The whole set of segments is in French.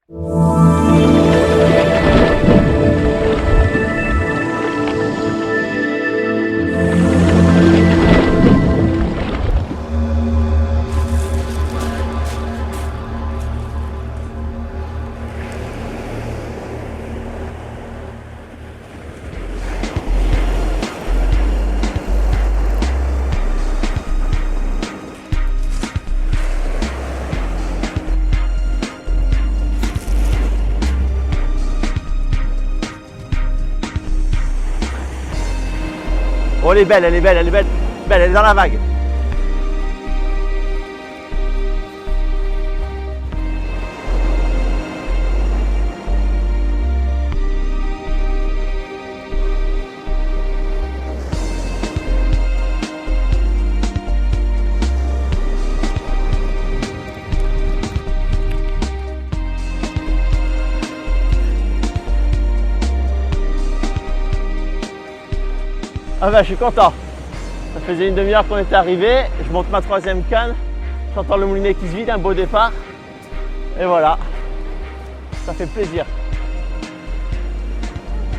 Oh, elle est belle, elle est belle, elle est belle. Belle, elle est dans la vague. Ah ben, je suis content. Ça faisait une demi-heure qu'on était arrivé. Je monte ma troisième canne. J'entends le moulinet qui se vide, un beau départ. Et voilà. Ça fait plaisir.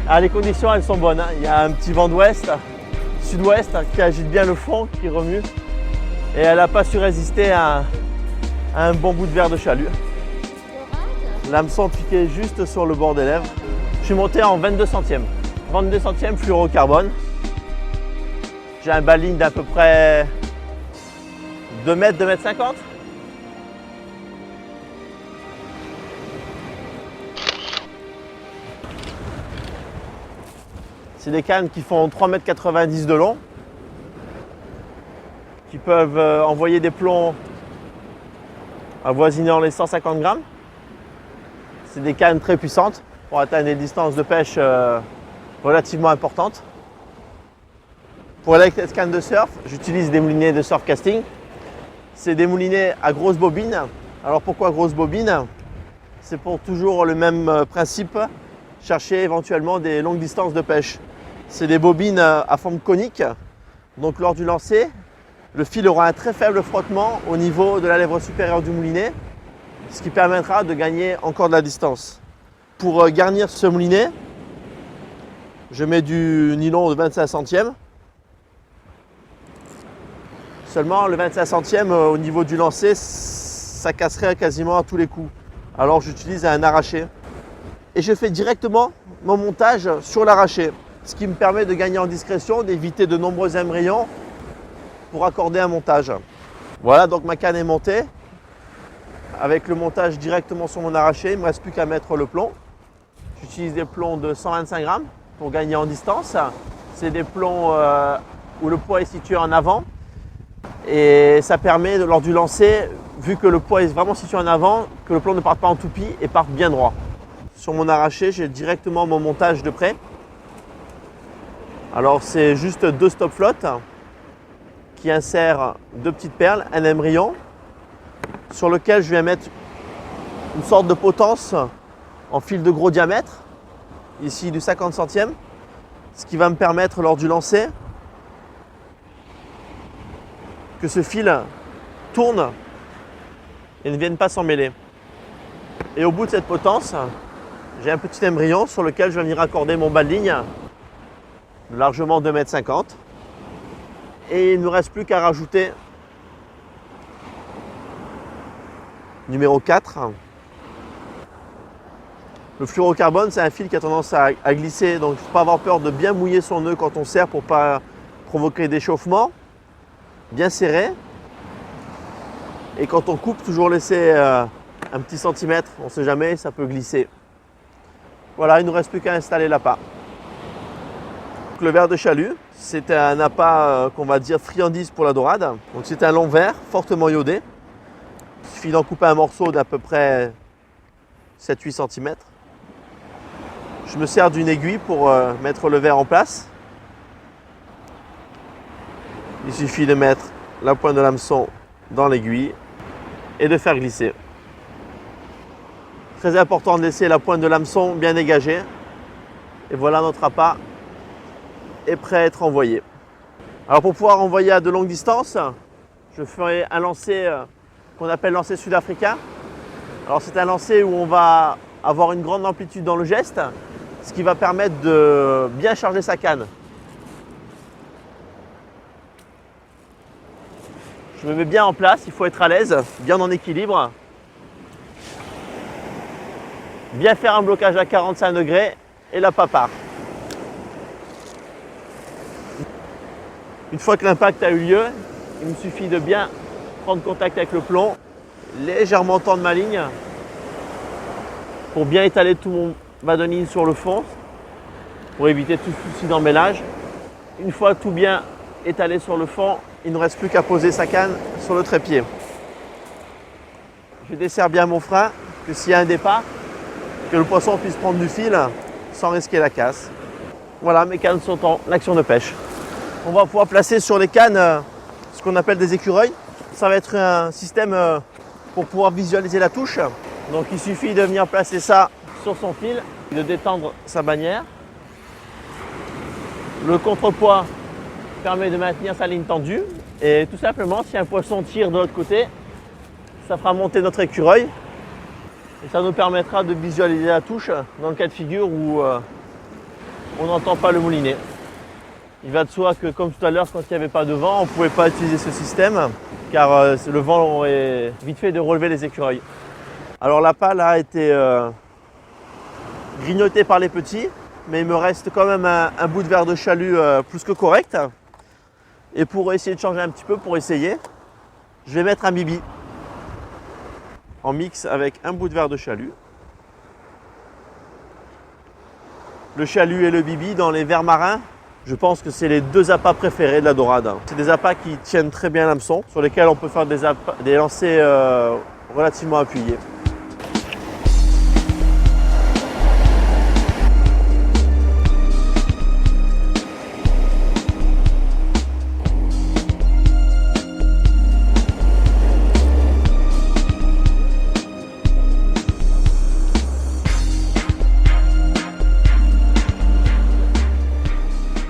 Ah, les conditions, elles sont bonnes. Il y a un petit vent d'ouest, sud-ouest, qui agite bien le fond, qui remue. Et elle n'a pas su résister à un bon bout de verre de chalut. L'hameçon piquait juste sur le bord des lèvres. Je suis monté en 22 centièmes. 22 centièmes fluorocarbone. J'ai un baling d'à peu près 2 mètres, 2 mètres 50. C'est des cannes qui font 3,90 mètres de long, qui peuvent envoyer des plombs avoisinant les 150 grammes. C'est des cannes très puissantes pour atteindre des distances de pêche relativement importantes. Pour les cannes de surf, j'utilise des moulinets de surf casting. C'est des moulinets à grosse bobine. Alors pourquoi grosse bobine? C'est pour toujours le même principe, chercher éventuellement des longues distances de pêche. C'est des bobines à forme conique. Donc lors du lancer, le fil aura un très faible frottement au niveau de la lèvre supérieure du moulinet, ce qui permettra de gagner encore de la distance. Pour garnir ce moulinet, je mets du nylon de 25 centièmes. Seulement le 25 centièmes au niveau du lancer, ça casserait quasiment à tous les coups. Alors j'utilise un arraché. Et je fais directement mon montage sur l'arraché. Ce qui me permet de gagner en discrétion, d'éviter de nombreux émerillons pour accorder un montage. Voilà, donc ma canne est montée. Avec le montage directement sur mon arraché, il ne me reste plus qu'à mettre le plomb. J'utilise des plombs de 125 grammes pour gagner en distance. C'est des plombs où le poids est situé en avant. Et ça permet, lors du lancer, vu que le poids est vraiment situé en avant, que le plomb ne parte pas en toupie et parte bien droit. Sur mon arraché, j'ai directement mon montage de près. Alors c'est juste 2 stop flottes qui insèrent 2 petites perles, un émerillon, sur lequel je vais mettre une sorte de potence en fil de gros diamètre, ici du 50 centièmes, ce qui va me permettre lors du lancer que ce fil tourne et ne vienne pas s'en mêler. Et au bout de cette potence, j'ai un petit émerillon sur lequel je vais venir accorder mon bas de ligne de largement 2,50 m. Et il ne me reste plus qu'à rajouter numéro 4. Le fluorocarbone, c'est un fil qui a tendance à glisser, donc il ne faut pas avoir peur de bien mouiller son nœud quand on serre pour ne pas provoquer d'échauffement. Bien serré. Et quand on coupe, toujours laisser un petit centimètre, on ne sait jamais, ça peut glisser. Voilà, il ne nous reste plus qu'à installer l'appât. Le verre de chalut, c'est un appât qu'on va dire friandise pour la dorade. Donc c'est un long verre, fortement iodé. Il suffit d'en couper un morceau d'à peu près 7-8 cm. Je me sers d'une aiguille pour mettre le verre en place. Il suffit de mettre la pointe de l'hameçon dans l'aiguille et de faire glisser. Très important de laisser la pointe de l'hameçon bien dégagée. Et voilà, notre appât est prêt à être envoyé. Alors pour pouvoir envoyer à de longues distances, je ferai un lancer qu'on appelle lancer sud-africain. Alors c'est un lancer où on va avoir une grande amplitude dans le geste, ce qui va permettre de bien charger sa canne. Je me mets bien en place, il faut être à l'aise, bien en équilibre. Bien faire un blocage à 45 degrés et la papare. Une fois que l'impact a eu lieu, il me suffit de bien prendre contact avec le plomb, légèrement tendre ma ligne pour bien étaler tout mon badonine sur le fond, pour éviter tout souci d'emmêlage. Une fois tout bien étalé sur le fond, il ne reste plus qu'à poser sa canne sur le trépied. Je desserre bien mon frein, que s'il y a un départ, que le poisson puisse prendre du fil sans risquer la casse. Voilà, mes cannes sont en action de pêche. On va pouvoir placer sur les cannes ce qu'on appelle des écureuils. Ça va être un système pour pouvoir visualiser la touche. Donc il suffit de venir placer ça sur son fil, de détendre sa bannière. Le contrepoids permet de maintenir sa ligne tendue. Et tout simplement, si un poisson tire de l'autre côté, ça fera monter notre écureuil. Et ça nous permettra de visualiser la touche dans le cas de figure où on n'entend pas le moulinet. Il va de soi que, comme tout à l'heure, quand il n'y avait pas de vent, on ne pouvait pas utiliser ce système car le vent aurait vite fait de relever les écureuils. Alors la pale a été grignotée par les petits, mais il me reste quand même un bout de verre de chalut plus que correct. Et pour essayer de changer un petit peu, je vais mettre un bibi en mix avec un bout de verre de chalut. Le chalut et le bibi dans les vers marins, je pense que c'est les deux appâts préférés de la dorade. C'est des appâts qui tiennent très bien l'hameçon, sur lesquels on peut faire des lancers relativement appuyés.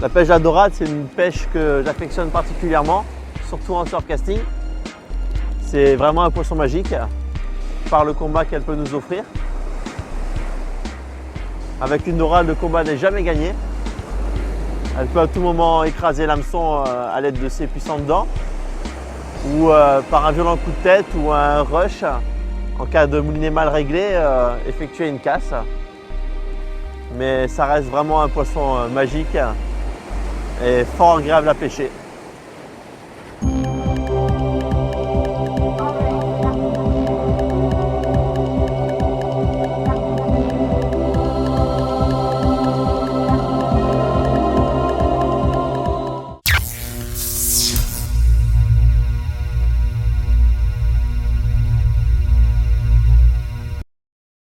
La pêche à dorade, c'est une pêche que j'affectionne particulièrement, surtout en surfcasting. C'est vraiment un poisson magique par le combat qu'elle peut nous offrir. Avec une dorade, le combat n'est jamais gagné. Elle peut à tout moment écraser l'hameçon à l'aide de ses puissantes dents ou par un violent coup de tête ou un rush, en cas de moulinet mal réglé, effectuer une casse. Mais ça reste vraiment un poisson magique et fort agréable à pêcher.